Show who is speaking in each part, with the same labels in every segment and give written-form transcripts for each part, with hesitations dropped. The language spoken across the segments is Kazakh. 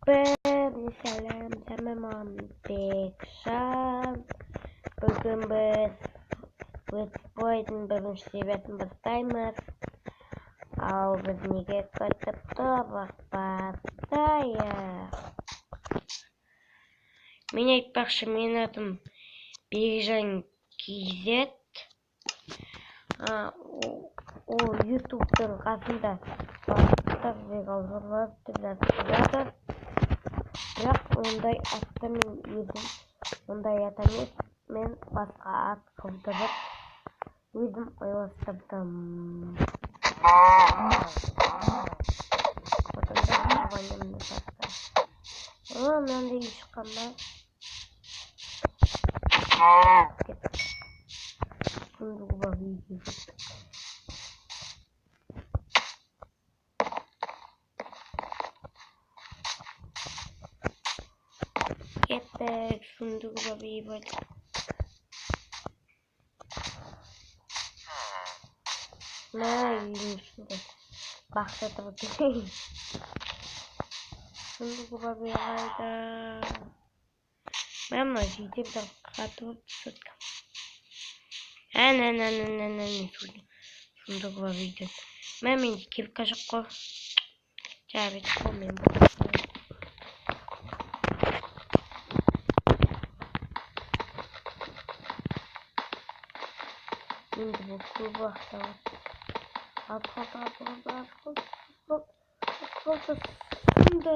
Speaker 1: Selam tamam Bekşan. Bugün biz Bitcoin birinci seviyesini başlayız. Al biz nege katıp da başlayız. Men aytmoqchi, men adım Bekjan KZ. O YouTube'dan qasında başta videolar tuzatadi. Biroq unday atda men o'zim unday atamas. Men boshqa at qildirib o'zim qo'yib menda ish qilmay Getek sunduğu babi böyle. Ne şimdi? Bahçede bakayım. Sunduğu babi hayda. Ben mazide bir katı tuttum. Ne sunduğu babi de. Ben minci kip kaşık ko. Çabuk koyayım. Şimdi bu kubahta at. Şimdi.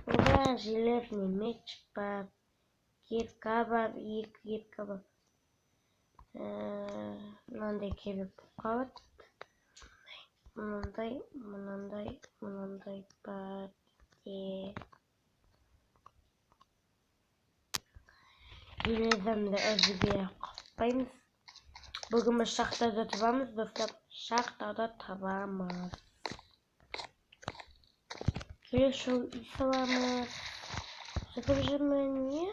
Speaker 1: Burada jiletni meç var. Kirka var, iyi kirka var. Bunday kelib qoldi. Bunday bor. Yine o'ziga qo'yamiz. Bugun biz shaxtada turamiz, do'stlar. Shaxtada turamiz. Kelishuv islamiz. Сопряжение.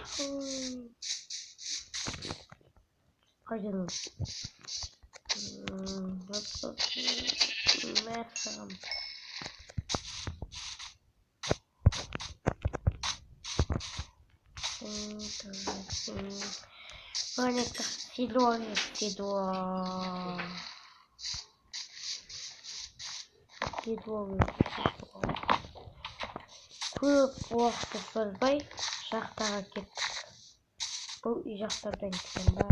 Speaker 1: Пойдем. Мясом. Монетка. Седо. Көп уақытты созбай шахтаға кеттік. Бұл үй жақтардан кеткен ба.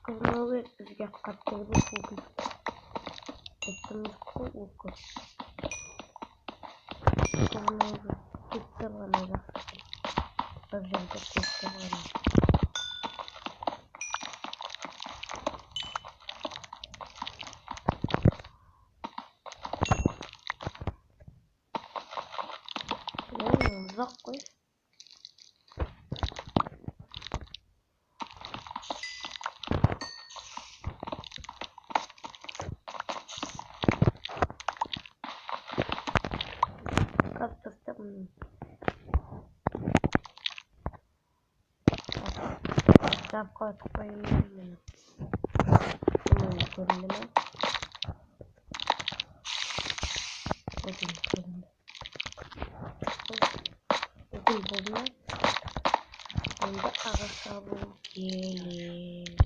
Speaker 1: Новый взгляд, который выпугли. Это легко угол. Новый китовый. Пожалуйста, китовый. Закой. Как-то там. Закой поименно. Şimdi ağaçlar gelin.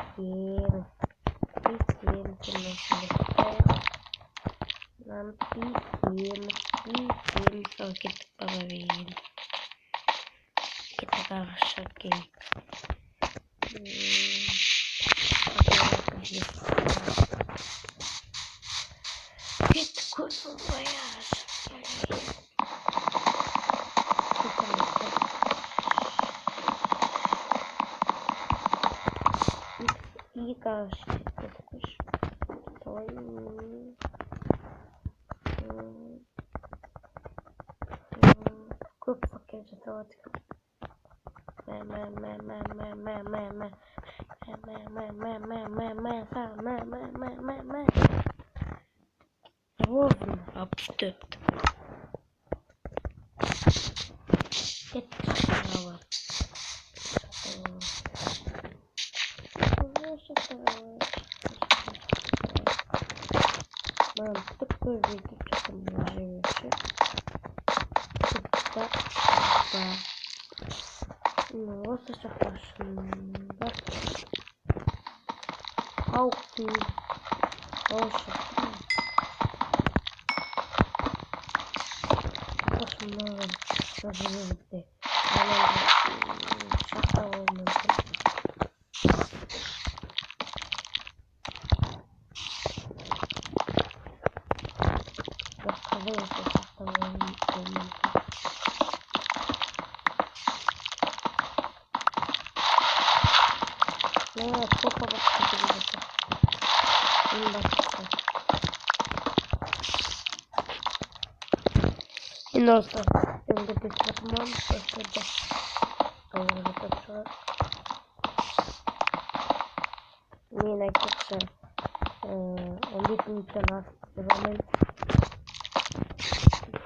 Speaker 1: Pequeno. Pequeno que não se não pequeno. Pequeno. Só que tu para ver. Que tu para choquei. Que coisa foi essa? E gosto Grupo que já está ótimo. Ровно обстыд. Это стало. Мам, такой видео, что там живешь? Да. Ну, вот это хорошо. Да. Ауки. Очень. Очень много. Даже люди. И носа. Я буду писать мам, что это. Мне найдется 11 минут регламент.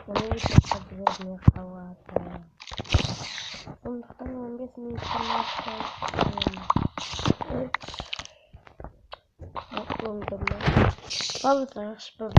Speaker 1: Мне подводная халата. Он второй 10 минут Пауза, что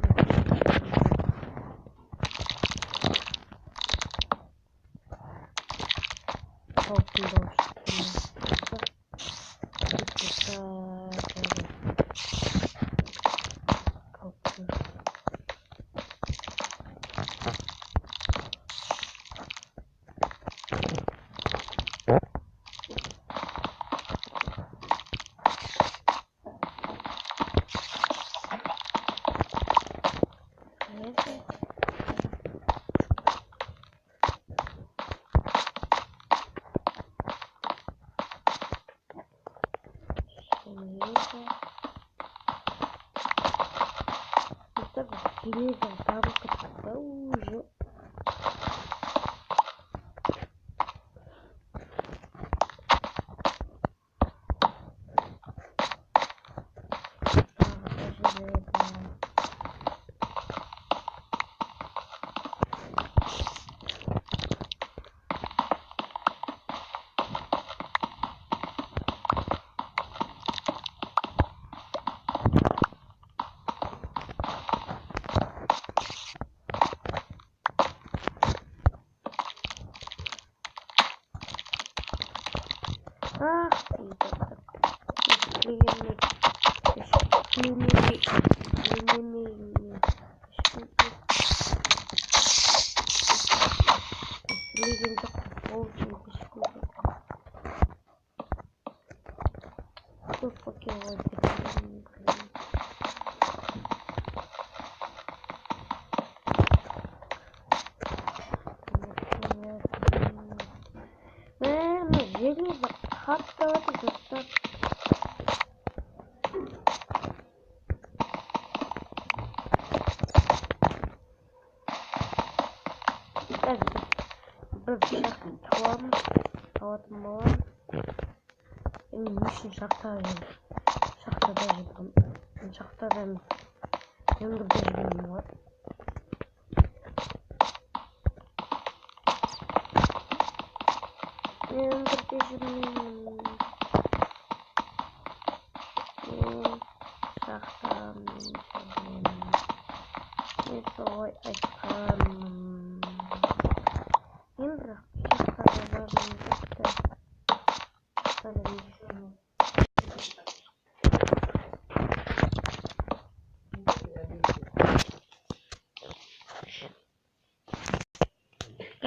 Speaker 1: Beleza, tava com o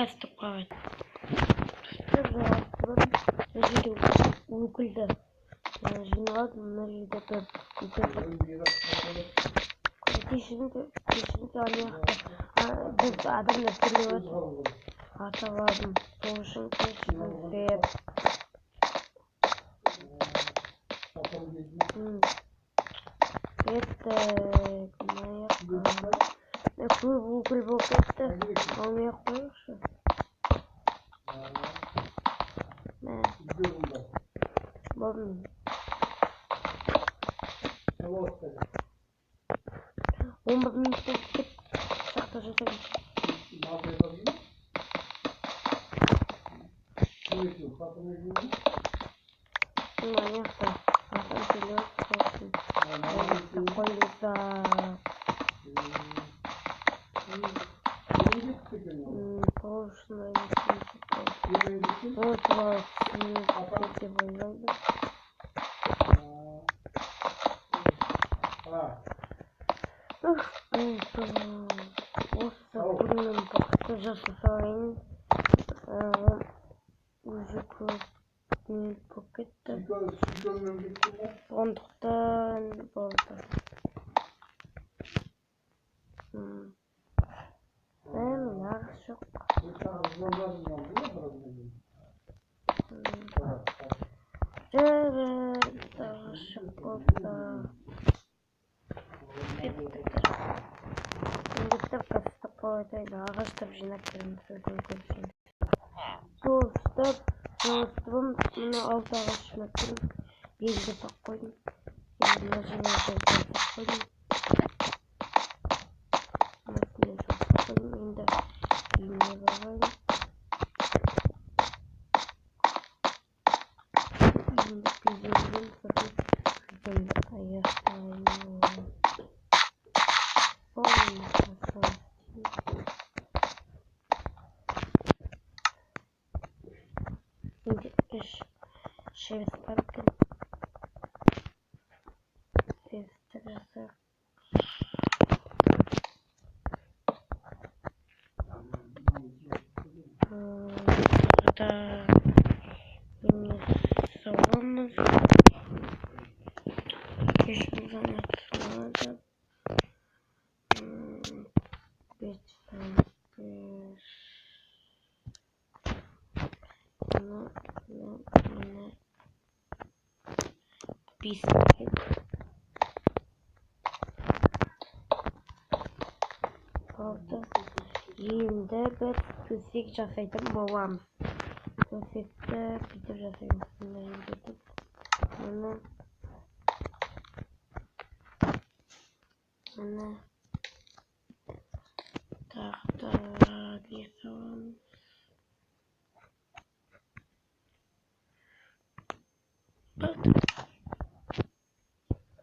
Speaker 1: Кастық қағайды. Өзі өкілді. Жиналады, мұны жерде кешімді біз адамдар төлеп аталадым. Сол үшін кешімдеп. Көп өкіл болып кетті. Алмай ақ қойыңызшы. Болдым. 11 минутта кеп сақта жасаймыз. Уже көп болып кетті. Сондықтан болды. Нағыз жоқ. Нағыз жоқ болды. Кастық қойдайды. Ағаштап жинап кереміз өзін көрсен. Достап, жауыстыбым, мұны 6 ағаш жинап керем. 7 жасақ қойдым. Енді мұны жинап жасақ қойдым. Енді үйіне бағайым. Енді кезеңден сұрып күзімді аяқтайым. Şimdi şevs parkın sevstirisi burada yine savunmamız yaşımızdan atılmadı Biscuit. Oldu. Yine bir küsük жасайтын боламыз. Küsükті бүйтіп жасаймыз. Мұны тағы не саламыз.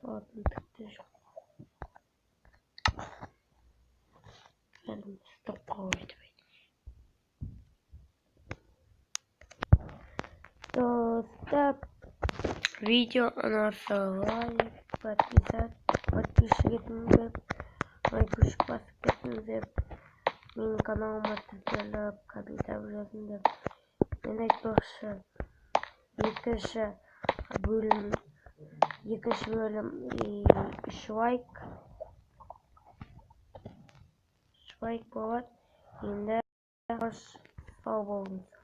Speaker 1: Ладно, тікті жоқ. Бәріміз тоққа ойдып достап, видео ұнаса лайк, подписчик етіңіздер, лайкушек басып кетіңіздер, менің каналыма тіркеліп, комментарий жазыңдар. Мен айтпақшы, екінші бөлім 3 лайк болады. Енді сау болыңыз.